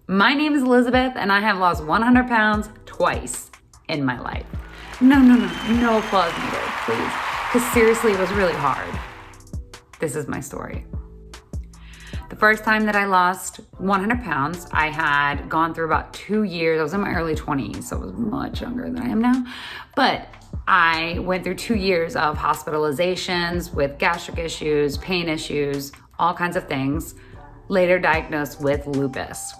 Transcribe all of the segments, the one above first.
My name is Elizabeth, and I have lost 100 pounds twice in my life. No applause needed, please. Because seriously, it was really hard. This is my story. The first time that I lost 100 pounds, I had gone through about 2 years. I was in my early 20s, so I was much younger than I am now. But I went through 2 years of hospitalizations with gastric issues, pain issues, all kinds of things, later diagnosed with lupus.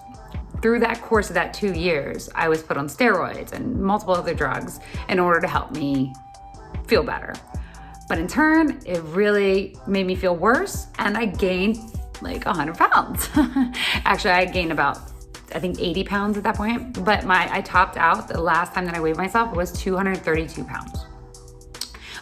Through that course of that 2 years, I was put on steroids and multiple other drugs in order to help me feel better. But in turn, it really made me feel worse, and I gained like 100 pounds. Actually, I gained about, I think 80 pounds at that point, but I topped out the last time that I weighed myself was 232 pounds.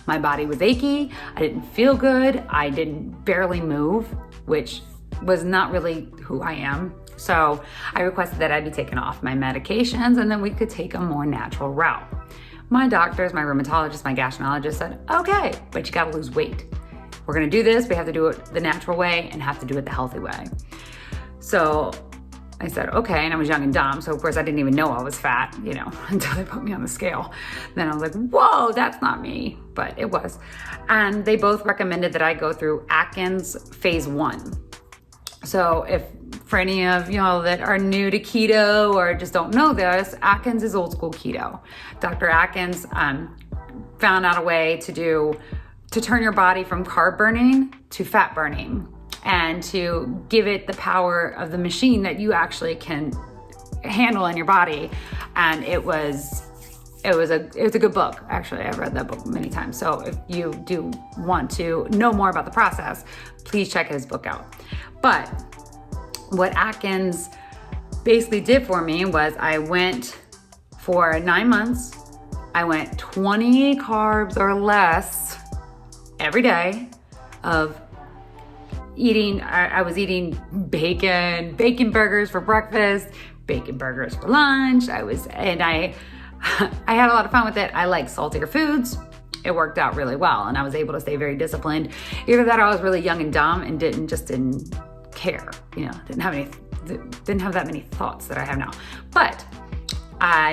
My body was achy, I didn't feel good, I didn't barely move, which was not really who I am. So I requested that I be taken off my medications and then we could take a more natural route. My doctors, my rheumatologist, my gastroenterologist said, okay, but you gotta lose weight. We're gonna do this, we have to do it the natural way and have to do it the healthy way. So I said, okay, and I was young and dumb, so of course I didn't even know I was fat, until they put me on the scale. Then I was like, whoa, that's not me, but it was. And they both recommended that I go through Atkins phase 1. So for any of y'all that are new to keto or just don't know this, Atkins is old school keto. Dr. Atkins found out a way to turn your body from carb burning to fat burning and to give it the power of the machine that you actually can handle in your body. And it was a good book. Actually, I've read that book many times. So if you do want to know more about the process, please check his book out. But what Atkins basically did for me was I went for 9 months. I went 20 carbs or less every day of eating. I was eating bacon burgers for breakfast, bacon burgers for lunch. I had a lot of fun with it. I like saltier foods. It worked out really well, and I was able to stay very disciplined. Either that or I was really young and dumb and didn't care. Didn't have that many thoughts that I have now. But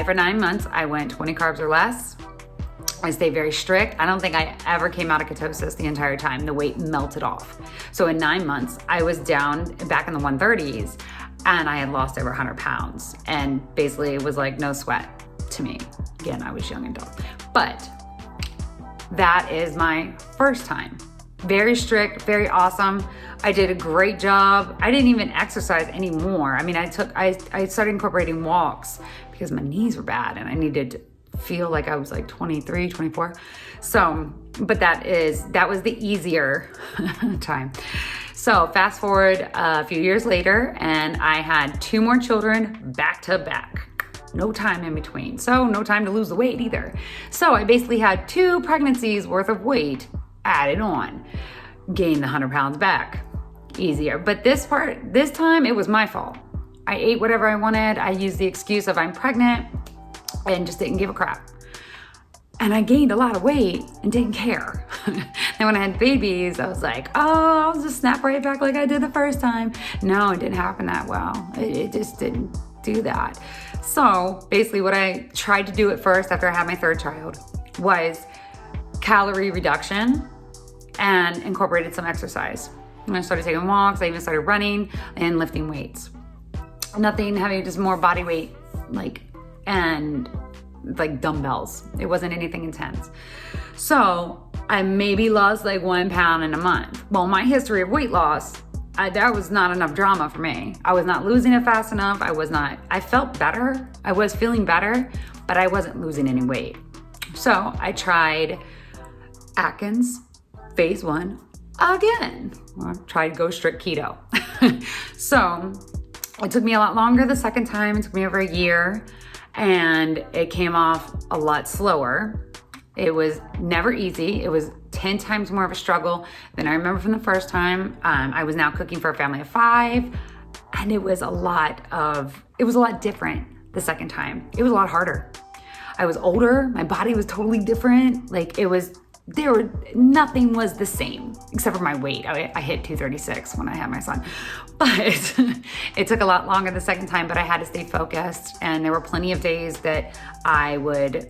for 9 months, I went 20 carbs or less. I stayed very strict. I don't think I ever came out of ketosis the entire time. The weight melted off. So in 9 months, I was down back in the 130s and I had lost over 100 pounds. And basically it was like no sweat to me. Again, I was young and dumb. But that is my first time. Very strict, very awesome. I did a great job. I didn't even exercise anymore. I mean, I started incorporating walks because my knees were bad and I needed to feel like I was like 23, 24. So, but that was the easier time. So fast forward a few years later and I had 2 more children back to back. No time in between. So no time to lose the weight either. So I basically had 2 pregnancies worth of weight added on. Gained the 100 pounds back. Easier. But this time it was my fault. I ate whatever I wanted. I used the excuse of I'm pregnant and just didn't give a crap. And I gained a lot of weight and didn't care. Then when I had babies, I was like, oh, I'll just snap right back like I did the first time. No, it didn't happen that well. It just didn't do that. So basically what I tried to do at first after I had my 3rd child was calorie reduction and incorporated some exercise. And I started taking walks. I even started running and lifting weights. Nothing heavy, just more body weight, and dumbbells. It wasn't anything intense. So I maybe lost 1 pound in a month. Well, my history of weight loss, that was not enough drama for me. I was not losing it fast enough. I felt better. I was feeling better, but I wasn't losing any weight. So I tried Atkins phase 1 again. I tried to go strict keto. So it took me a lot longer the second time. It took me over a year and it came off a lot slower. It was never easy. It was 10 times more of a struggle than I remember from the first time. I was now cooking for a family of 5 and it was a lot different the second time. It was a lot harder. I was older. My body was totally different. It was nothing was the same except for my weight. I hit 236 when I had my son, but it took a lot longer the second time, but I had to stay focused. And there were plenty of days that I would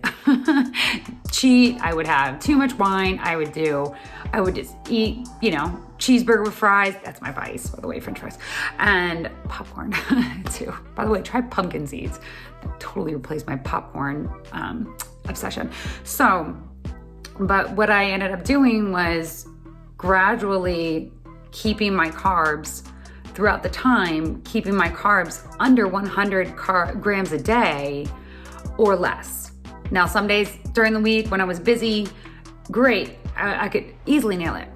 cheat. I would have too much wine. I would just eat, cheeseburger with fries. That's my vice, by the way, French fries and popcorn too. By the way, try pumpkin seeds. Totally replaced my popcorn obsession. But what I ended up doing was gradually keeping my carbs throughout the time, keeping my carbs under 100 grams a day or less. Now, some days during the week when I was busy, great, I could easily nail it.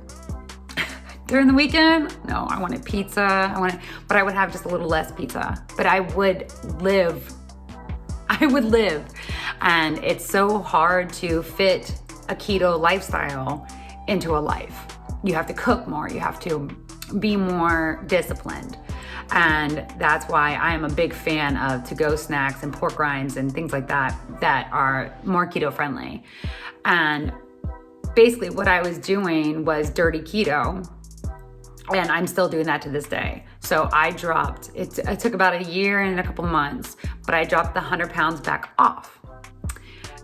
During the weekend, no, I wanted pizza, but I would have just a little less pizza, but I would live. And it's so hard to fit a keto lifestyle into a life. You have to cook more, you have to be more disciplined. And that's why I am a big fan of to-go snacks and pork rinds and things like that are more keto friendly. And basically what I was doing was dirty keto, and I'm still doing that to this day. So I dropped, it took about a year and a couple months, but I dropped the 100 pounds back off.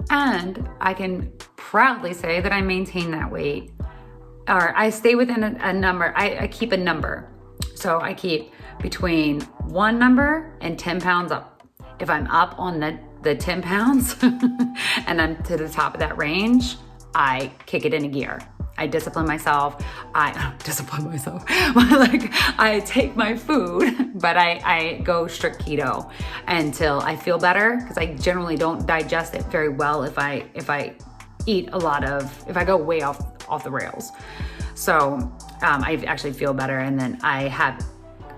And I can proudly say that I maintain that weight, or I stay within a number. I keep a number. So I keep between one number and 10 pounds up. If I'm up on the 10 pounds and I'm to the top of that range, I kick it into gear. I discipline myself. I take my food, but I go strict keto until I feel better, because I generally don't digest it very well if I go way off the rails. So I actually feel better, and then I have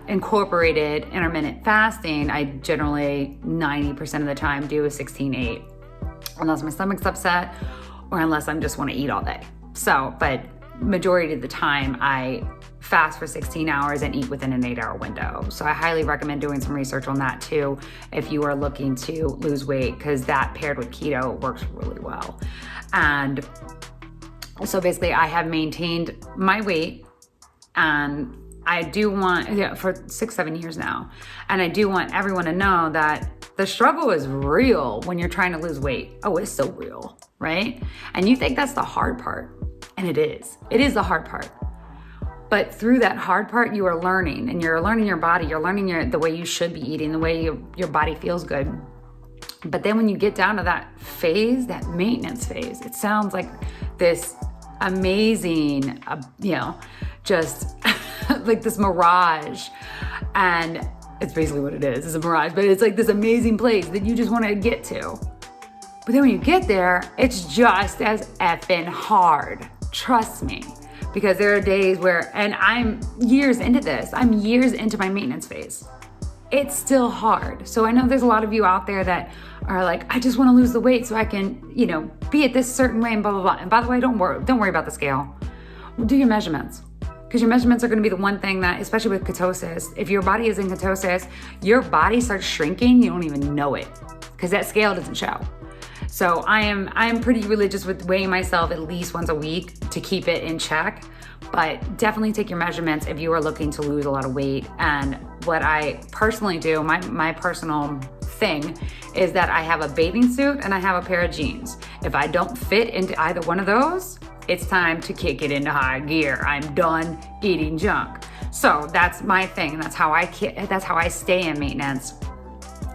incorporated intermittent fasting. I generally 90% of the time do a 16-8, unless my stomach's upset or unless I just want to eat all day. So, but majority of the time I fast for 16 hours and eat within an 8-hour window. So I highly recommend doing some research on that too if you are looking to lose weight, because that paired with keto works really well. And so basically I have maintained my weight, and I do want, for 6-7 years now, and I do want everyone to know that the struggle is real when you're trying to lose weight. Oh, it's so real, right? And you think that's the hard part, and it is. It is the hard part. But through that hard part, you are learning, and you're learning your body. You're learning the way you should be eating, the way your body feels good. But then when you get down to that phase, that maintenance phase, it sounds like this amazing, just like this mirage. And it's basically what it is. It's a mirage, but it's like this amazing place that you just want to get to. But then when you get there, it's just as effing hard. Trust me. Because there are days where, and I'm years into this, I'm years into my maintenance phase. It's still hard. So I know there's a lot of you out there that are like, I just want to lose the weight so I can, be at this certain way and blah, blah, blah. And by the way, don't worry about the scale. Do your measurements. Because your measurements are going to be the one thing that, especially with ketosis, if your body is in ketosis, your body starts shrinking, you don't even know it, because that scale doesn't show. So I am pretty religious with weighing myself at least once a week to keep it in check. But definitely take your measurements if you are looking to lose a lot of weight. And what I personally do, my personal thing, is that I have a bathing suit and I have a pair of jeans. If I don't fit into either one of those, it's time to kick it into high gear. I'm done eating junk. So that's my thing. That's how I stay in maintenance.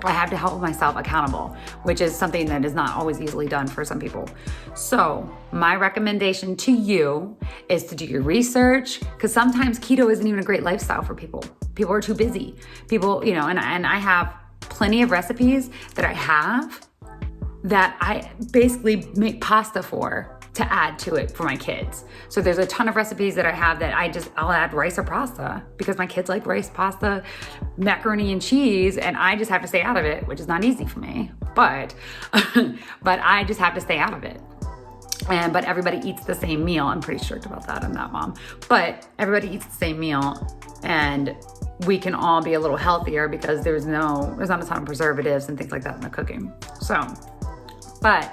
I have to hold myself accountable, which is something that is not always easily done for some people. So my recommendation to you is to do your research, because sometimes keto isn't even a great lifestyle for people. People are too busy. People, and I have plenty of recipes that I have that I basically make pasta to add to it for my kids. So there's a ton of recipes that I have that I'll add rice or pasta, because my kids like rice, pasta, macaroni and cheese, and I just have to stay out of it, which is not easy for me, but I just have to stay out of it. But everybody eats the same meal. I'm pretty strict about that. I'm not mom, but everybody eats the same meal, and we can all be a little healthier because there's not a ton of preservatives and things like that in the cooking. So, but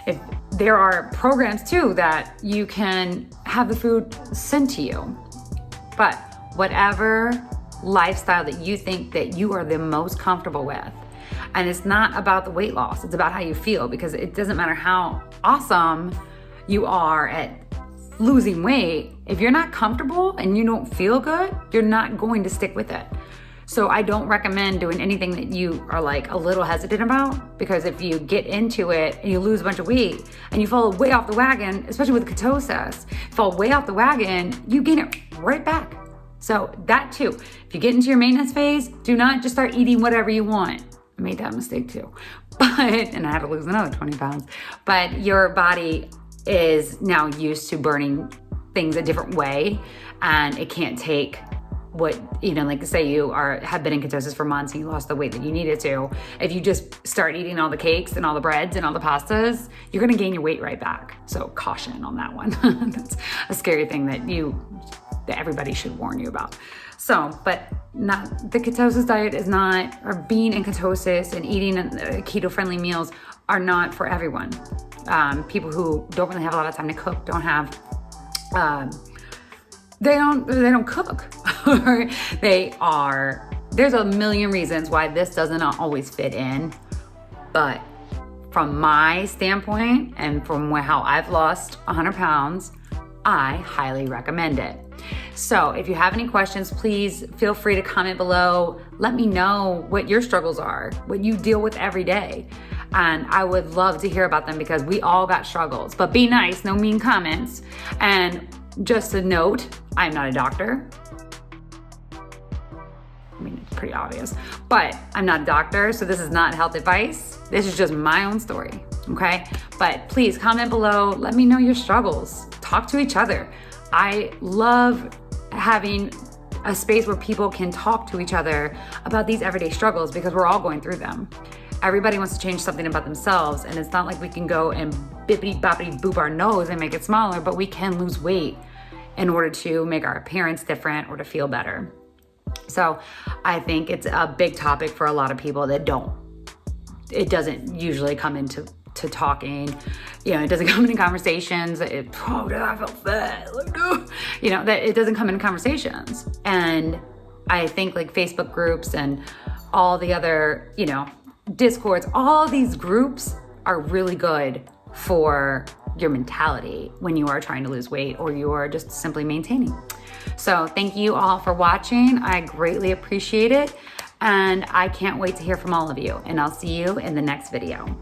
If there are programs too that you can have the food sent to you. But whatever lifestyle that you think that you are the most comfortable with, and it's not about the weight loss, it's about how you feel, because it doesn't matter how awesome you are at losing weight. If you're not comfortable and you don't feel good, you're not going to stick with it. So I don't recommend doing anything that you are like a little hesitant about, because if you get into it and you lose a bunch of weight and you fall way off the wagon, especially with ketosis, fall way off the wagon, you gain it right back. So that too, if you get into your maintenance phase, do not just start eating whatever you want. I made that mistake too, and I had to lose another 20 pounds. But your body is now used to burning things a different way, and it can't take what, like say you have been in ketosis for months and you lost the weight that you needed to. If you just start eating all the cakes and all the breads and all the pastas, you're gonna gain your weight right back. So caution on that one. That's a scary thing that everybody should warn you about. So, but not the ketosis diet is not, or being in ketosis and eating keto-friendly meals are not for everyone. People who don't really have a lot of time to cook, don't have, they don't cook. There's a million reasons why this doesn't always fit in. But from my standpoint and from how I've lost 100 pounds, I highly recommend it. So if you have any questions, please feel free to comment below. Let me know what your struggles are, what you deal with every day. And I would love to hear about them, because we all got struggles. But be nice, no mean comments. And just a note, I'm not a doctor. I mean, it's pretty obvious, but I'm not a doctor, so this is not health advice. This is just my own story, okay? But please comment below, let me know your struggles. Talk to each other. I love having a space where people can talk to each other about these everyday struggles, because we're all going through them. Everybody wants to change something about themselves, and it's not like we can go and bippity boppity boop our nose and make it smaller, but we can lose weight in order to make our appearance different or to feel better. So I think it's a big topic for a lot of people that it doesn't usually come into talking, it doesn't come into conversations. I feel fat, that it doesn't come into conversations. And I think like Facebook groups and all the other, Discords, all these groups are really good for your mentality when you are trying to lose weight or you are just simply maintaining. So thank you all for watching. I greatly appreciate it. And I can't wait to hear from all of you. And I'll see you in the next video.